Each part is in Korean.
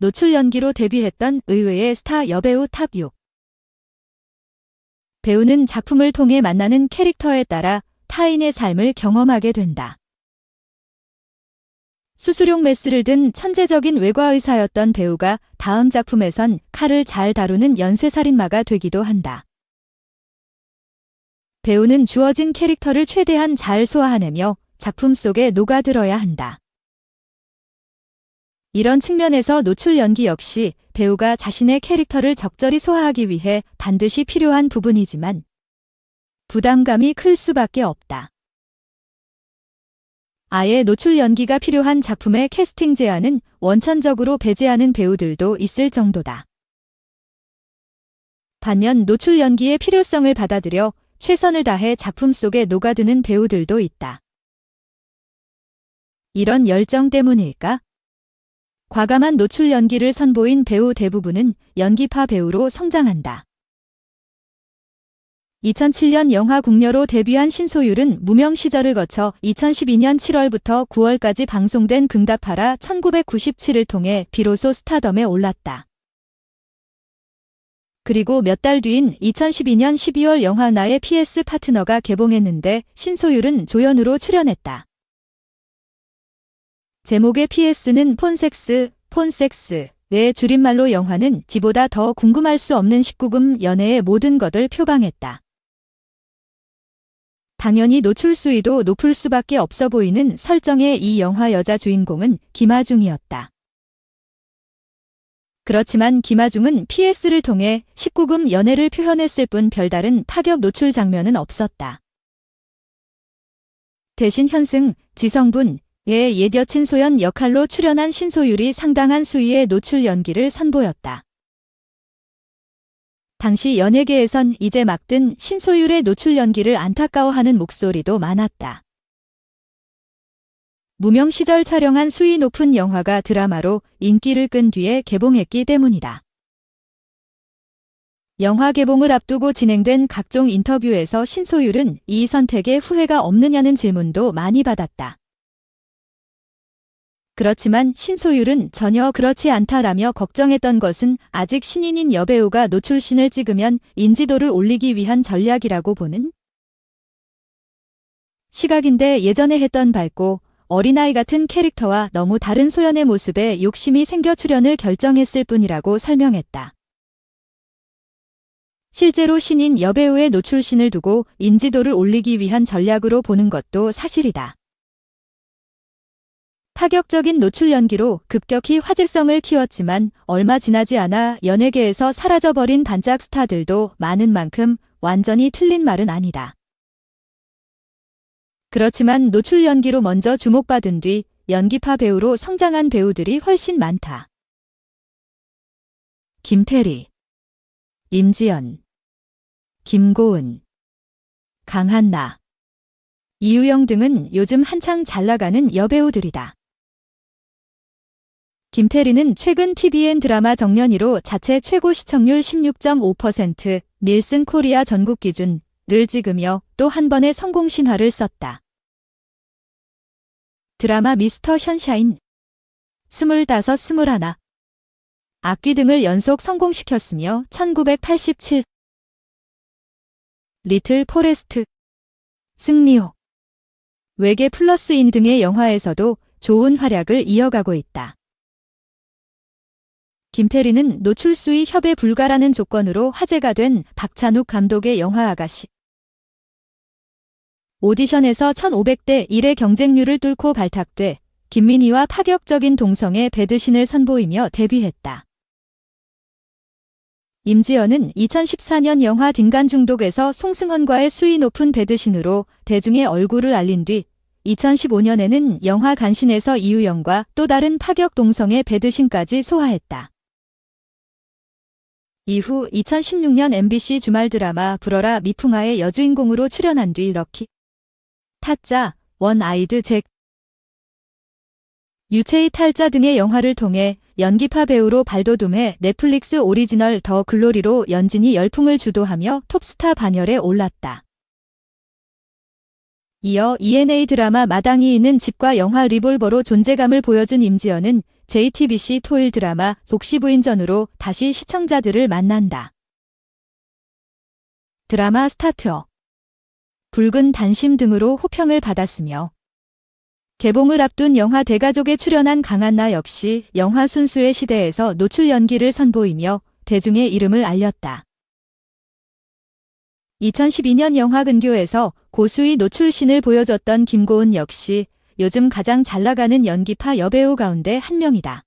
노출 연기로 데뷔했던 의외의 스타 여배우 탑 6. 배우는 작품을 통해 만나는 캐릭터에 따라 타인의 삶을 경험하게 된다. 수술용 메스를 든 천재적인 외과의사였던 배우가 다음 작품에선 칼을 잘 다루는 연쇄살인마가 되기도 한다. 배우는 주어진 캐릭터를 최대한 잘 소화해내며 작품 속에 녹아들어야 한다. 이런 측면에서 노출 연기 역시 배우가 자신의 캐릭터를 적절히 소화하기 위해 반드시 필요한 부분이지만 부담감이 클 수밖에 없다. 아예 노출 연기가 필요한 작품의 캐스팅 제안은 원천적으로 배제하는 배우들도 있을 정도다. 반면 노출 연기의 필요성을 받아들여 최선을 다해 작품 속에 녹아드는 배우들도 있다. 이런 열정 때문일까? 과감한 노출 연기를 선보인 배우 대부분은 연기파 배우로 성장한다. 2007년 영화 궁녀로 데뷔한 신소율은 무명 시절을 거쳐 2012년 7월부터 9월까지 방송된 응답하라 1997을 통해 비로소 스타덤에 올랐다. 그리고 몇 달 뒤인 2012년 12월 영화 나의 PS 파트너가 개봉했는데 신소율은 조연으로 출연했다. 제목의 PS는 폰섹스의 줄임말로 영화는 지보다 더 궁금할 수 없는 19금 연애의 모든 것을 표방했다. 당연히 노출 수위도 높을 수밖에 없어 보이는 설정의 이 영화 여자 주인공은 김아중이었다. 그렇지만 김아중은 PS를 통해 19금 연애를 표현했을 뿐 별다른 파격 노출 장면은 없었다. 대신 현승, 지성분의 옛 여친 소연 역할로 출연한 신소율이 상당한 수위의 노출 연기를 선보였다. 당시 연예계에선 이제 막 든 신소율의 노출 연기를 안타까워하는 목소리도 많았다. 무명 시절 촬영한 수위 높은 영화가 드라마로 인기를 끈 뒤에 개봉했기 때문이다. 영화 개봉을 앞두고 진행된 각종 인터뷰에서 신소율은 이 선택에 후회가 없느냐는 질문도 많이 받았다. 그렇지만 신소율은 전혀 그렇지 않다라며 걱정했던 것은 아직 신인인 여배우가 노출신을 찍으면 인지도를 올리기 위한 전략이라고 보는 시각인데 예전에 했던 밝고 어린아이 같은 캐릭터와 너무 다른 소연의 모습에 욕심이 생겨 출연을 결정했을 뿐이라고 설명했다. 실제로 신인 여배우의 노출신을 두고 인지도를 올리기 위한 전략으로 보는 것도 사실이다. 파격적인 노출 연기로 급격히 화제성을 키웠지만 얼마 지나지 않아 연예계에서 사라져버린 반짝 스타들도 많은 만큼 완전히 틀린 말은 아니다. 그렇지만 노출 연기로 먼저 주목받은 뒤 연기파 배우로 성장한 배우들이 훨씬 많다. 김태리, 임지연, 김고은, 강한나, 이유영 등은 요즘 한창 잘나가는 여배우들이다. 김태리는 최근 TVN 드라마 정년이로 자체 최고 시청률 16.5%, 닐슨 코리아 전국 기준을 찍으며 또 한 번의 성공 신화를 썼다. 드라마 미스터 션샤인, 25, 21, 악귀 등을 연속 성공시켰으며 1987, 리틀 포레스트, 승리호, 외계 플러스인 등의 영화에서도 좋은 활약을 이어가고 있다. 김태리는 노출 수위 협의 불가라는 조건으로 화제가 된 박찬욱 감독의 영화 아가씨. 오디션에서 1500대 1의 경쟁률을 뚫고 발탁돼 김민희와 파격적인 동성애 배드신을 선보이며 데뷔했다. 임지연은 2014년 영화 딩간 중독에서 송승헌과의 수위 높은 배드신으로 대중의 얼굴을 알린 뒤 2015년에는 영화 간신에서 이유영과 또 다른 파격 동성애 배드신까지 소화했다. 이후 2016년 MBC 주말 드라마 불어라 미풍아의 여주인공으로 출연한 뒤 럭키, 타짜, 원 아이드 잭, 유체이 탈자 등의 영화를 통해 연기파 배우로 발돋움해 넷플릭스 오리지널 더 글로리로 연진이 열풍을 주도하며 톱스타 반열에 올랐다. 이어 ENA 드라마 마당이 있는 집과 영화 리볼버로 존재감을 보여준 임지연은 JTBC 토일 드라마 옥시부인전으로 다시 시청자들을 만난다. 드라마 스타트업. 붉은 단심 등으로 호평을 받았으며 개봉을 앞둔 영화 대가족에 출연한 강한나 역시 영화 순수의 시대에서 노출 연기를 선보이며 대중의 이름을 알렸다. 2012년 영화 근교에서 고수의 노출신을 보여줬던 김고은 역시 요즘 가장 잘나가는 연기파 여배우 가운데 한 명이다.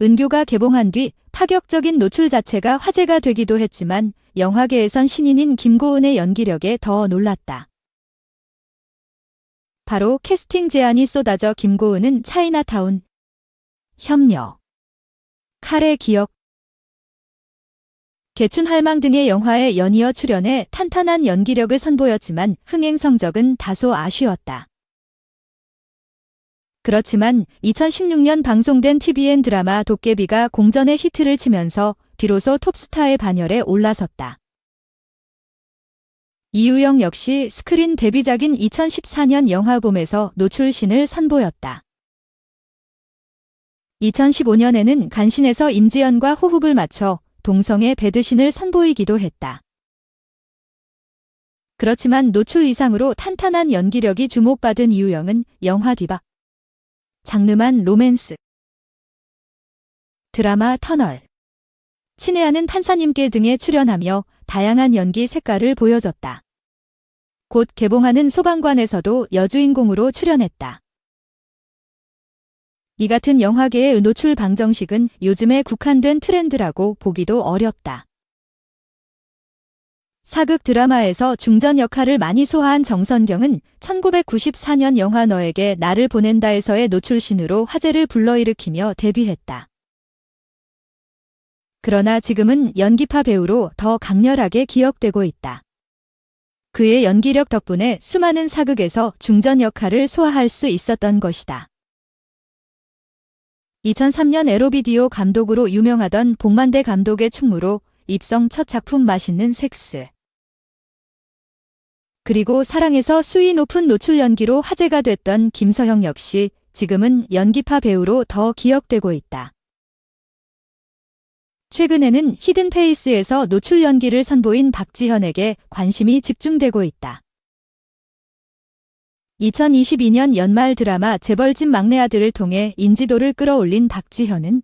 은교가 개봉한 뒤 파격적인 노출 자체가 화제가 되기도 했지만 영화계에선 신인인 김고은의 연기력에 더 놀랐다. 바로 캐스팅 제안이 쏟아져 김고은은 차이나타운, 협력, 칼의 기억, 개춘할망 등의 영화에 연이어 출연해 탄탄한 연기력을 선보였지만 흥행 성적은 다소 아쉬웠다. 그렇지만 2016년 방송된 TVN 드라마 도깨비가 공전의 히트를 치면서 비로소 톱스타의 반열에 올라섰다. 이유영 역시 스크린 데뷔작인 2014년 영화봄에서 노출신을 선보였다. 2015년에는 간신에서 임지연과 호흡을 맞춰 동성애 배드신을 선보이기도 했다. 그렇지만 노출 이상으로 탄탄한 연기력이 주목받은 이유영은 영화 디바, 장르만 로맨스, 드라마 터널, 친애하는 판사님께 등에 출연하며 다양한 연기 색깔을 보여줬다. 곧 개봉하는 소방관에서도 여주인공으로 출연했다. 이 같은 영화계의 노출 방정식은 요즘에 국한된 트렌드라고 보기도 어렵다. 사극 드라마에서 중전 역할을 많이 소화한 정선경은 1994년 영화 너에게 나를 보낸다에서의 노출신으로 화제를 불러일으키며 데뷔했다. 그러나 지금은 연기파 배우로 더 강렬하게 기억되고 있다. 그의 연기력 덕분에 수많은 사극에서 중전 역할을 소화할 수 있었던 것이다. 2003년 에로비디오 감독으로 유명하던 복만대 감독의 충무로 입성 첫 작품 맛있는 섹스. 그리고 사랑에서 수위 높은 노출 연기로 화제가 됐던 김서형 역시 지금은 연기파 배우로 더 기억되고 있다. 최근에는 히든페이스에서 노출 연기를 선보인 박지현에게 관심이 집중되고 있다. 2022년 연말 드라마 재벌집 막내 아들을 통해 인지도를 끌어올린 박지현은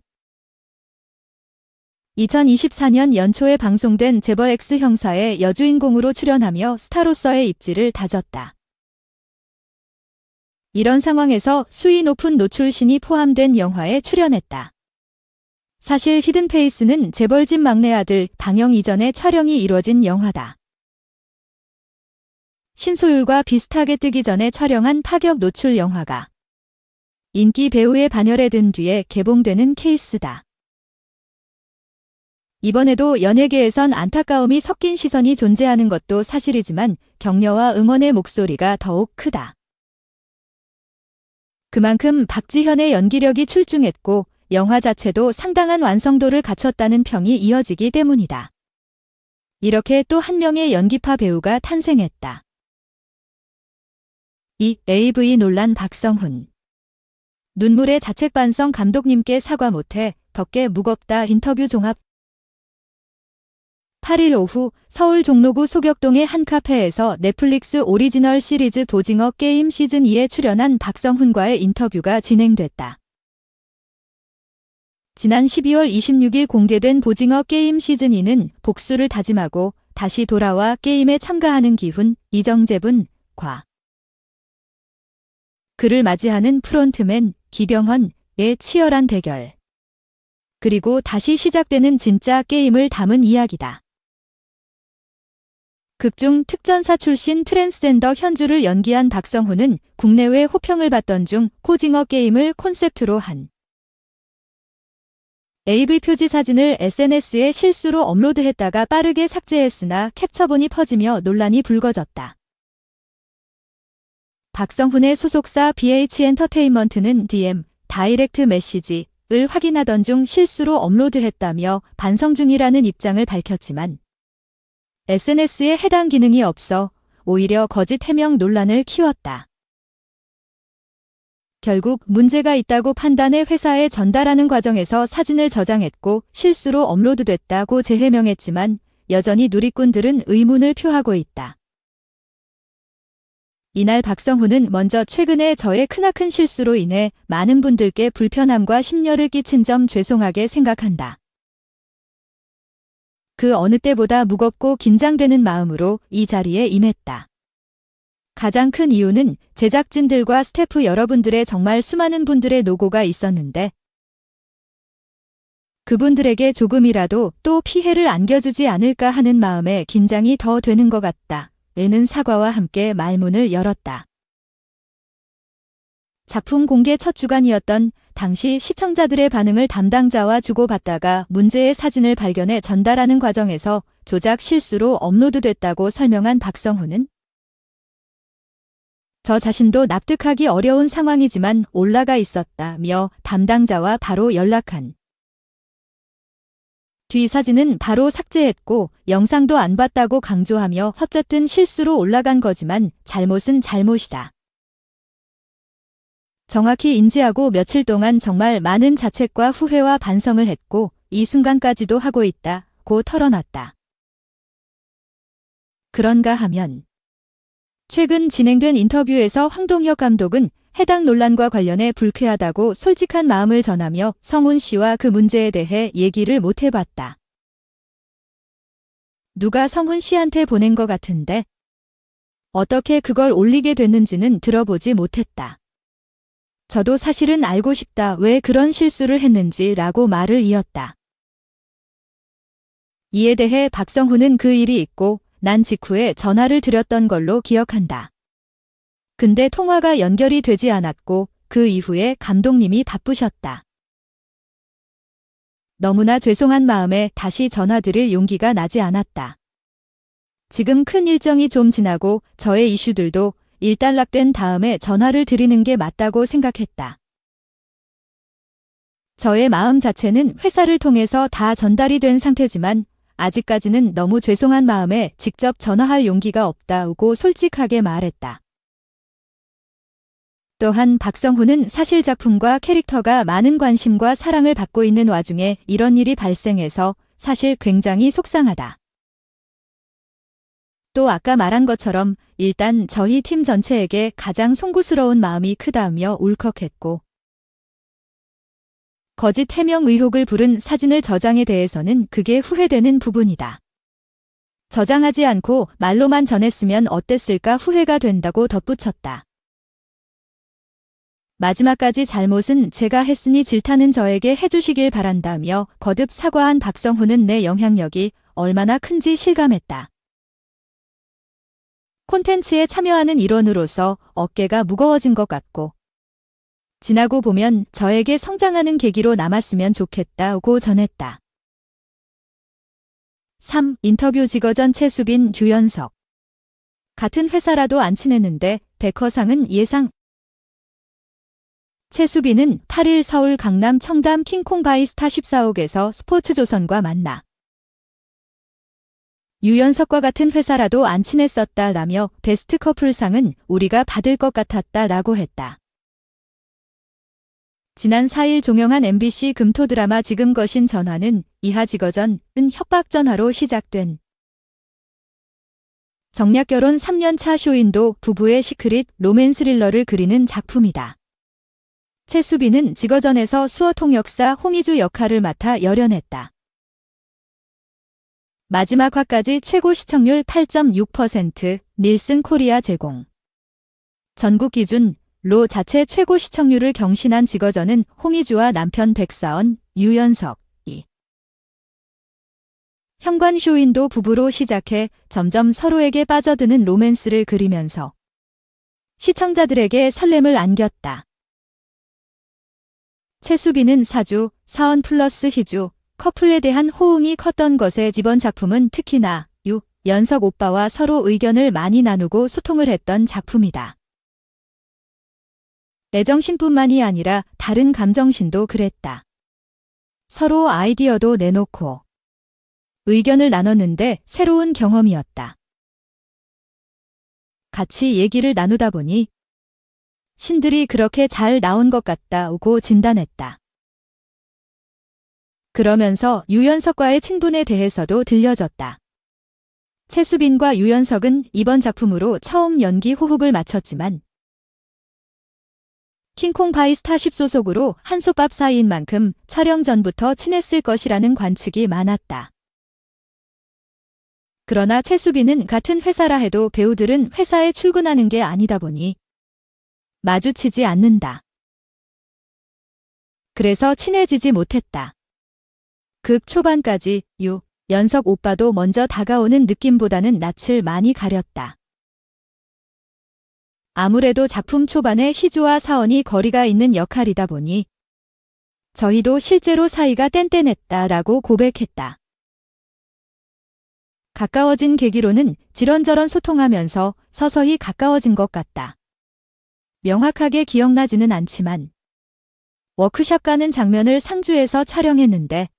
2024년 연초에 방송된 재벌 X 형사의 여주인공으로 출연하며 스타로서의 입지를 다졌다. 이런 상황에서 수위 높은 노출신이 포함된 영화에 출연했다. 사실 히든페이스는 재벌집 막내 아들 방영 이전에 촬영이 이뤄진 영화다. 신소율과 비슷하게 뜨기 전에 촬영한 파격 노출 영화가 인기 배우의 반열에 든 뒤에 개봉되는 케이스다. 이번에도 연예계에선 안타까움이 섞인 시선이 존재하는 것도 사실이지만 격려와 응원의 목소리가 더욱 크다. 그만큼 박지현의 연기력이 출중했고 영화 자체도 상당한 완성도를 갖췄다는 평이 이어지기 때문이다. 이렇게 또 한 명의 연기파 배우가 탄생했다. 이 AV 논란 박성훈. 눈물의 자책반성 감독님께 사과 못해 덕계 무겁다 인터뷰 종합. 8일 오후 서울 종로구 소격동의 한 카페에서 넷플릭스 오리지널 시리즈 도징어 게임 시즌2에 출연한 박성훈과의 인터뷰가 진행됐다. 지난 12월 26일 공개된 도징어 게임 시즌2는 복수를 다짐하고 다시 돌아와 게임에 참가하는 기훈, 이정재분, 과. 그를 맞이하는 프론트맨, 기병헌의 치열한 대결. 그리고 다시 시작되는 진짜 게임을 담은 이야기다. 극중 특전사 출신 트랜스젠더 현주를 연기한 박성훈은 국내외 호평을 받던 중 코징어 게임을 콘셉트로 한 AV 표지 사진을 SNS에 실수로 업로드했다가 빠르게 삭제했으나 캡처본이 퍼지며 논란이 불거졌다. 박성훈의 소속사 BH엔터테인먼트는 DM, 다이렉트 메시지를 확인하던 중 실수로 업로드했다며 반성 중이라는 입장을 밝혔지만 SNS에 해당 기능이 없어 오히려 거짓 해명 논란을 키웠다. 결국 문제가 있다고 판단해 회사에 전달하는 과정에서 사진을 저장했고 실수로 업로드됐다고 재해명했지만 여전히 누리꾼들은 의문을 표하고 있다. 이날 박성훈은 먼저 최근에 저의 크나큰 실수로 인해 많은 분들께 불편함과 심려를 끼친 점 죄송하게 생각한다. 그 어느 때보다 무겁고 긴장되는 마음으로 이 자리에 임했다. 가장 큰 이유는 제작진들과 스태프 여러분들의 정말 수많은 분들의 노고가 있었는데 그분들에게 조금이라도 또 피해를 안겨주지 않을까 하는 마음에 긴장이 더 되는 것 같다. 에는 사과와 함께 말문을 열었다. 작품 공개 첫 주간이었던 당시 시청자들의 반응을 담당자와 주고받다가 문제의 사진을 발견해 전달하는 과정에서 조작 실수로 업로드됐다고 설명한 박성훈은 저 자신도 납득하기 어려운 상황이지만 올라가 있었다며 담당자와 바로 연락한 뒤 사진은 바로 삭제했고 영상도 안 봤다고 강조하며 어쨌든 실수로 올라간 거지만 잘못은 잘못이다. 정확히 인지하고 며칠 동안 정말 많은 자책과 후회와 반성을 했고 이 순간까지도 하고 있다고 털어놨다. 그런가 하면 최근 진행된 인터뷰에서 황동혁 감독은 해당 논란과 관련해 불쾌하다고 솔직한 마음을 전하며 성훈 씨와 그 문제에 대해 얘기를 못 해봤다. 누가 성훈 씨한테 보낸 것 같은데 어떻게 그걸 올리게 됐는지는 들어보지 못했다. 저도 사실은 알고 싶다. 왜 그런 실수를 했는지라고 말을 이었다. 이에 대해 박성훈은 그 일이 있고 난 직후에 전화를 드렸던 걸로 기억한다. 근데 통화가 연결이 되지 않았고 그 이후에 감독님이 바쁘셨다. 너무나 죄송한 마음에 다시 전화드릴 용기가 나지 않았다. 지금 큰 일정이 좀 지나고 저의 이슈들도 일단락된 다음에 전화를 드리는 게 맞다고 생각했다. 저의 마음 자체는 회사를 통해서 다 전달이 된 상태지만 아직까지는 너무 죄송한 마음에 직접 전화할 용기가 없다고 솔직하게 말했다. 또한 박성훈은 사실 작품과 캐릭터가 많은 관심과 사랑을 받고 있는 와중에 이런 일이 발생해서 사실 굉장히 속상하다. 또 아까 말한 것처럼 일단 저희 팀 전체에게 가장 송구스러운 마음이 크다며 울컥했고 거짓 해명 의혹을 부른 사진을 저장에 대해서는 그게 후회되는 부분이다. 저장하지 않고 말로만 전했으면 어땠을까 후회가 된다고 덧붙였다. 마지막까지 잘못은 제가 했으니 질타는 저에게 해주시길 바란다며 거듭 사과한 박성훈은 내 영향력이 얼마나 큰지 실감했다. 콘텐츠에 참여하는 일원으로서 어깨가 무거워진 것 같고 지나고 보면 저에게 성장하는 계기로 남았으면 좋겠다고 전했다. 3. 인터뷰 직어전 최수빈, 유연석. 같은 회사라도 안 친했는데 백허상은 예상. 최수빈은 8일 서울 강남 청담 킹콩 바이스타 14옥에서 스포츠조선과 만나 유연석과 같은 회사라도 안 친했었다라며 베스트 커플상은 우리가 받을 것 같았다라고 했다. 지난 4일 종영한 MBC 금토 드라마 지금 거신 전화는 이하 직어전은 협박 전화로 시작된 정략 결혼 3년차 쇼인도 부부의 시크릿 로맨 스릴러를 그리는 작품이다. 최수빈은 직어전에서 수어 통역사 홍희주 역할을 맡아 열연했다. 마지막 화까지 최고 시청률 8.6%, 닐슨 코리아 제공. 전국 기준로 자체 최고 시청률을 경신한 직어전은 홍희주와 남편 백사원, 유연석이 현관 쇼인도 부부로 시작해 점점 서로에게 빠져드는 로맨스를 그리면서 시청자들에게 설렘을 안겼다. 최수빈은 사주, 사원 플러스 희주, 커플에 대한 호응이 컸던 것에 이번 작품은 특히나 연석 오빠와 서로 의견을 많이 나누고 소통을 했던 작품이다. 애정신뿐만이 아니라 다른 감정신도 그랬다. 서로 아이디어도 내놓고 의견을 나눴는데 새로운 경험이었다. 같이 얘기를 나누다 보니 신들이 그렇게 잘 나온 것 같다고 진단했다. 그러면서 유연석과의 친분에 대해서도 들려줬다. 최수빈과 유연석은 이번 작품으로 처음 연기 호흡을 맞췄지만 킹콩 바이 스타쉽 소속으로 한솥밥 사이인 만큼 촬영 전부터 친했을 것이라는 관측이 많았다. 그러나 최수빈은 같은 회사라 해도 배우들은 회사에 출근하는 게 아니다 보니 마주치지 않는다. 그래서 친해지지 못했다. 극 초반까지 연석 오빠도 먼저 다가오는 느낌보다는 낯을 많이 가렸다. 아무래도 작품 초반에 희주와 사원이 거리가 있는 역할이다 보니 저희도 실제로 사이가 뗀뗀했다라고 고백했다. 가까워진 계기로는 이런저런 소통하면서 서서히 가까워진 것 같다. 명확하게 기억나지는 않지만 워크샵 가는 장면을 상주에서 촬영했는데